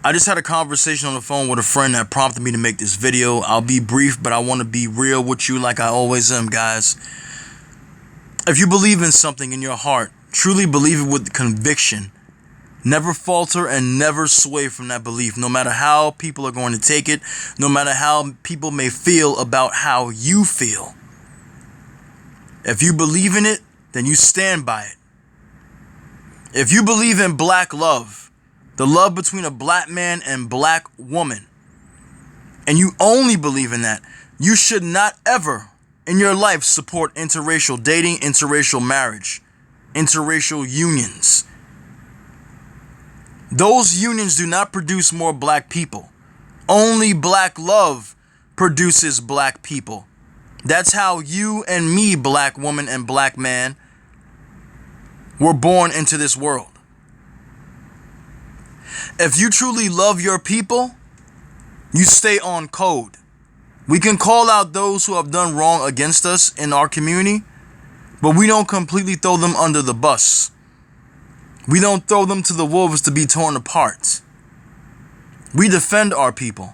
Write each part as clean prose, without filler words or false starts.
I just had a conversation on the phone with a friend that prompted me to make this video. I'll be brief, but I want to be real with you like I always am, guys. If you believe in something in your heart, truly believe it with conviction. Never falter and never sway from that belief, no matter how people are going to take it, no matter how people may feel about how you feel. If you believe in it, then you stand by it. If you believe in black love, the love between a black man and black woman, and you only believe in that, you should not ever in your life support interracial dating, interracial marriage, interracial unions. Those unions do not produce more black people. Only black love produces black people. That's how you and me, black woman and black man, were born into this world. If you truly love your people, you stay on code. We can call out those who have done wrong against us in our community, but we don't completely throw them under the bus. We don't throw them to the wolves to be torn apart. We defend our people.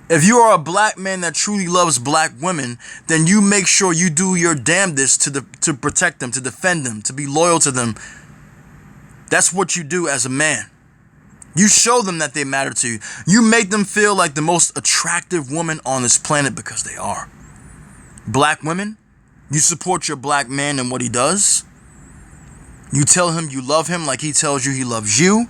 If you are a black man that truly loves black women, then you make sure you do your damnedest to protect them, to defend them, to be loyal to them. That's what you do as a man. You show them that they matter to you. You make them feel like the most attractive woman on this planet because they are. Black women, you support your black man and what he does. You tell him you love him like he tells you he loves you.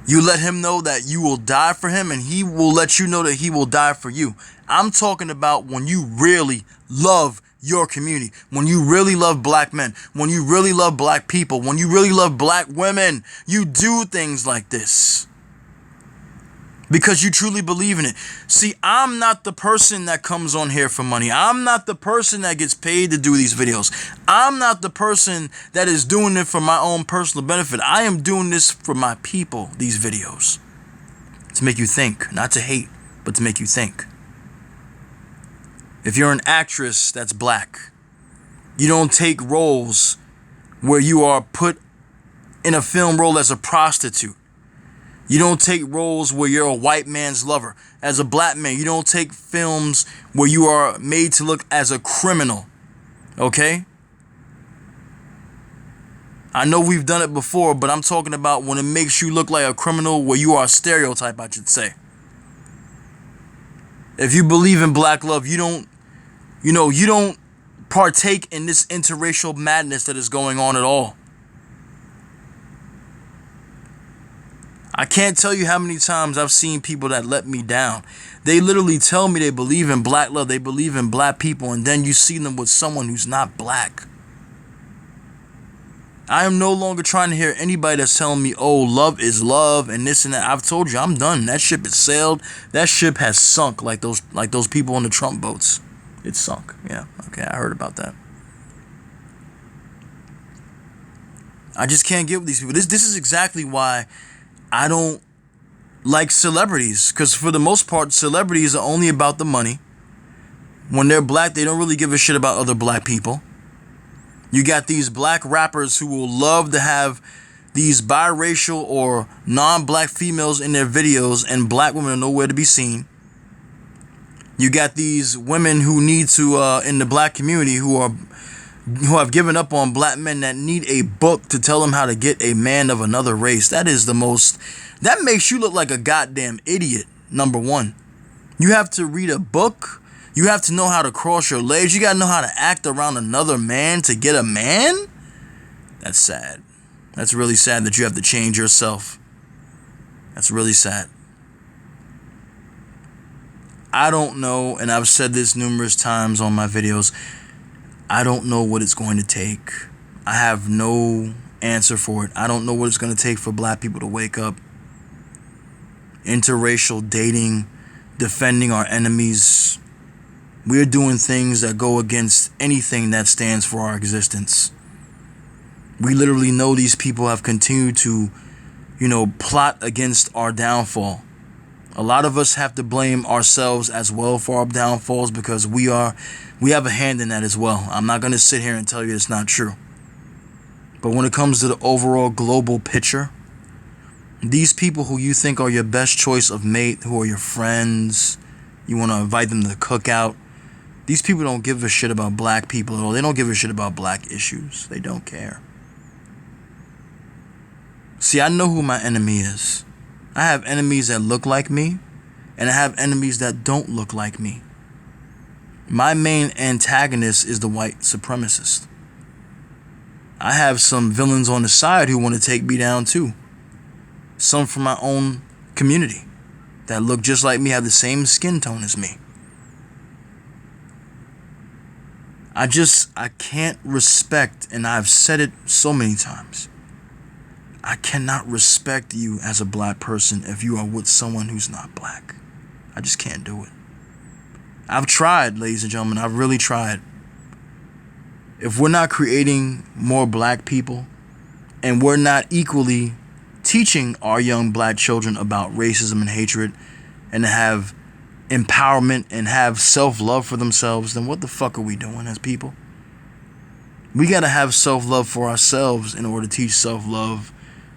You let him know that you will die for him and he will let you know that he will die for you. I'm talking about when you really love your community, when you really love black men, when you really love black people, when you really love black women. You do things like this because you truly believe in it. See, I'm not the person that comes on here for money. I'm not the person that gets paid to do these videos. I'm not the person that is doing it for my own personal benefit. I am doing this for my people, these videos, to make you think, not to hate, but to make you think. If you're an actress that's black, you don't take roles where you are put in a film role as a prostitute. You don't take roles where you're a white man's lover. As a black man, you don't take films where you are made to look as a criminal. Okay? I know we've done it before, but I'm talking about when it makes you look like a criminal, where you are a stereotype, I should say. If you believe in black love, you don't partake in this interracial madness that is going on at all. I can't tell you how many times I've seen people that let me down. They literally tell me they believe in black love, they believe in black people, and then you see them with someone who's not black. I am no longer trying to hear anybody that's telling me, oh, love is love and this and that. I've told you, I'm done. That ship has sailed. That ship has sunk like those people on the Trump boats. It's sunk. Yeah, okay, I heard about that. I just can't get with these people. This is exactly why I don't like celebrities, because for the most part, celebrities are only about the money. When they're black, they don't really give a shit about other black people. You got these black rappers who will love to have these biracial or non-black females in their videos, and black women are nowhere to be seen. You got these women who need to, in the black community, who have given up on black men, that need a book to tell them how to get a man of another race. That makes you look like a goddamn idiot, number one. You have to read a book. You have to know how to cross your legs. You got to know how to act around another man to get a man? That's sad. That's really sad that you have to change yourself. That's really sad. I don't know, and I've said this numerous times on my videos, I don't know what it's going to take. I have no answer for it. I don't know what it's going to take for black people to wake up. Interracial dating, defending our enemies. We're doing things that go against anything that stands for our existence. We literally know these people have continued to, plot against our downfall. A lot of us have to blame ourselves as well for our downfalls, because we have a hand in that as well. I'm not going to sit here and tell you it's not true. But when it comes to the overall global picture, These people who you think are your best choice of mate, who are your friends, you want to invite them to the cookout. These people don't give a shit about black people at all. They don't give a shit about black issues. They don't care. See, I know who my enemy is. I have enemies that look like me, and I have enemies that don't look like me. My main antagonist is the white supremacist. I have some villains on the side who want to take me down too. Some from my own community that look just like me, have the same skin tone as me. I can't respect, and I've said it so many times, I cannot respect you as a black person if you are with someone who's not black. I just can't do it. I've tried, ladies and gentlemen. I've really tried. If we're not creating more black people, and we're not equally teaching our young black children about racism and hatred, and to have empowerment and have self-love for themselves, then what the fuck are we doing as people? We gotta have self-love for ourselves in order to teach self-love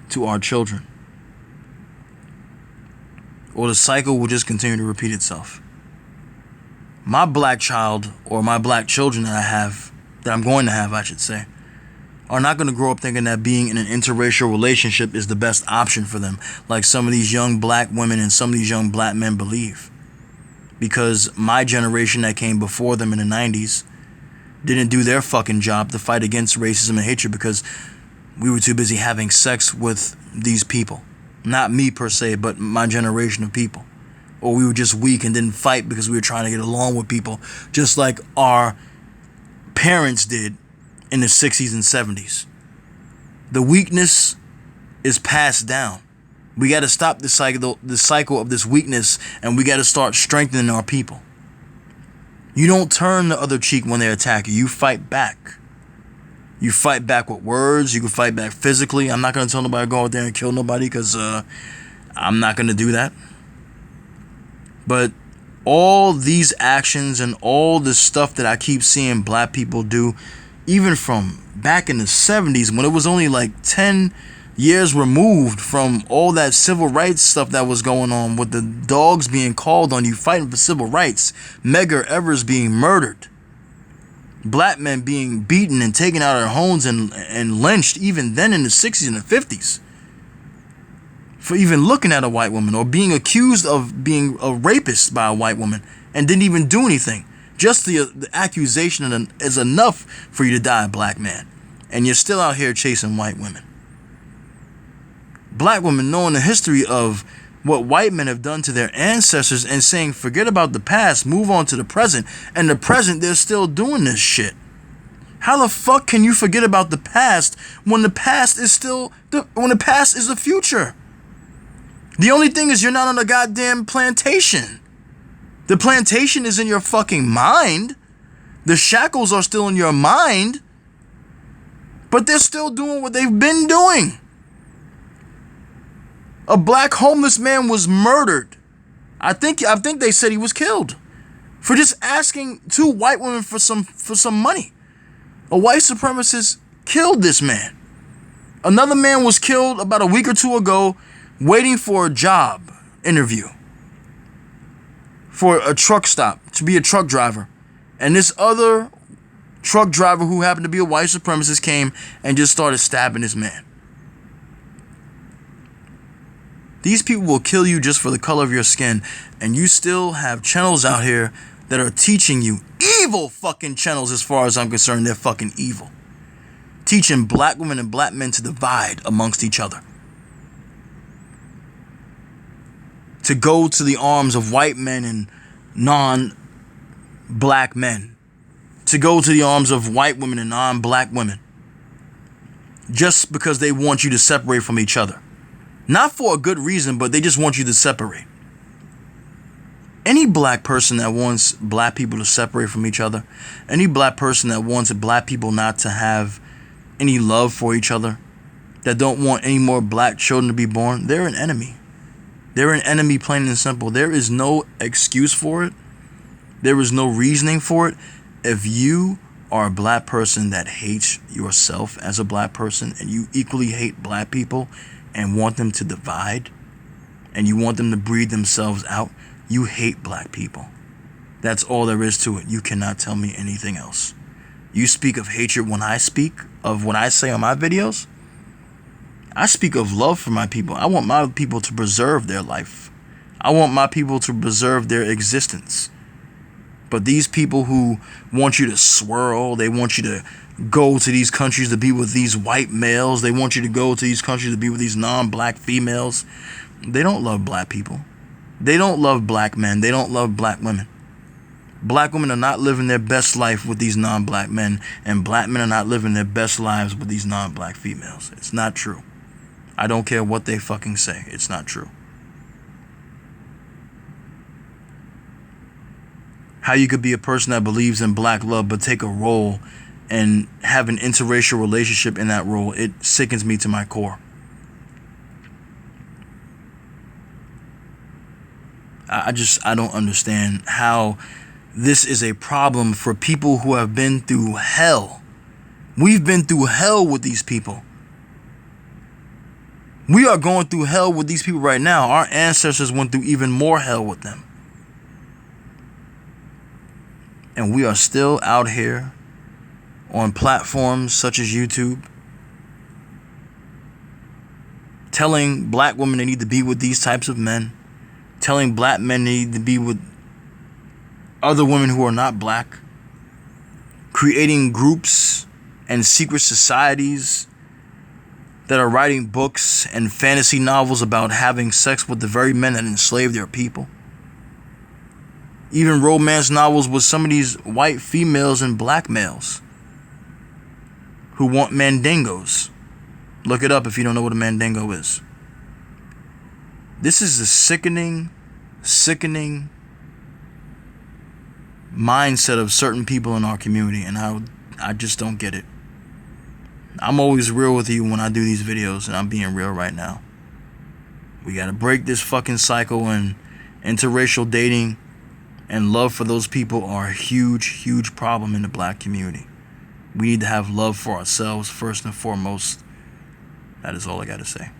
to our children, or the cycle will just continue to repeat itself. My black child, or my black children that I'm going to have, I should say, are not going to grow up thinking that being in an interracial relationship is the best option for them, like some of these young black women and some of these young black men believe. Because my generation that came before them in the 90s didn't do their fucking job to fight against racism and hatred, because we were too busy having sex with these people. Not me per se, but my generation of people. Or we were just weak and didn't fight because we were trying to get along with people, just like our parents did in the 60s and 70s. The weakness is passed down. We got to stop the cycle of this weakness, and we got to start strengthening our people. You don't turn the other cheek when they attack you. You fight back. You fight back with words. You can fight back physically. I'm not going to tell nobody to go out there and kill nobody, because I'm not going to do that. But all these actions and all this stuff that I keep seeing black people do, even from back in the 70s, when it was only like 10 years removed from all that civil rights stuff that was going on, with the dogs being called on you fighting for civil rights, Medgar Evers being murdered, black men being beaten and taken out of their homes and lynched, even then in the 60s and the 50s, for even looking at a white woman, or being accused of being a rapist by a white woman and didn't even do anything. Just the accusation is enough for you to die a black man, and you're still out here chasing white women. Black women knowing the history of what white men have done to their ancestors and saying, forget about the past, move on to the present. And the present, they're still doing this shit. How the fuck can you forget about the past when the past is the future? The only thing is, you're not on a goddamn plantation. The plantation is in your fucking mind. The shackles are still in your mind. But they're still doing what they've been doing. A black homeless man was murdered. I think they said he was killed for just asking two white women for some money. A white supremacist killed this man. Another man was killed about a week or two ago waiting for a job interview for a truck stop, to be a truck driver. And this other truck driver, who happened to be a white supremacist, came and just started stabbing this man. These people will kill you just for the color of your skin, and you still have channels out here that are teaching you, evil fucking channels as far as I'm concerned, they're fucking evil. Teaching black women and black men to divide amongst each other. To go to the arms of white men and non-black men. To go to the arms of white women and non-black women. Just because they want you to separate from each other. Not for a good reason, but they just want you to separate. Any black person that wants black people to separate from each other, any black person that wants black people not to have any love for each other, that don't want any more black children to be born, they're an enemy. They're an enemy, plain and simple. There is no excuse for it. There is no reasoning for it. If you are a black person that hates yourself as a black person, and you equally hate black people, and want them to divide, and you want them to breed themselves out, you hate black people. That's all there is to it. You cannot tell me anything else. You speak of hatred when I speak of what I say on my videos. I speak of love for my people. I want my people to preserve their life. I want my people to preserve their existence. But these people who want you to swirl, they want you to go to these countries to be with these white males, they want you to go to these countries to be with these non-black females, they don't love black people. They don't love black men. They don't love black women. Black women are not living their best life with these non-black men, and black men are not living their best lives with these non-black females. It's not true. I don't care what they fucking say. It's not true. How you could be a person that believes in black love but take a role and have an interracial relationship in that role, it sickens me to my core. I don't understand how this is a problem for people who have been through hell. We've been through hell with these people. We are going through hell with these people right now. Our ancestors went through even more hell with them. And we are still out here on platforms such as YouTube telling black women they need to be with these types of men, telling black men they need to be with other women who are not black, creating groups and secret societies that are writing books and fantasy novels about having sex with the very men that enslaved their people. Even romance novels with some of these white females and black males who want mandingos. Look it up if you don't know what a mandingo is. This is a sickening mindset of certain people in our community, and I just don't get it. I'm always real with you when I do these videos, and I'm being real right now. We gotta break this fucking cycle, and interracial dating and love for those people are a huge problem in the black community. We need to have love for ourselves first and foremost. That is all I gotta say.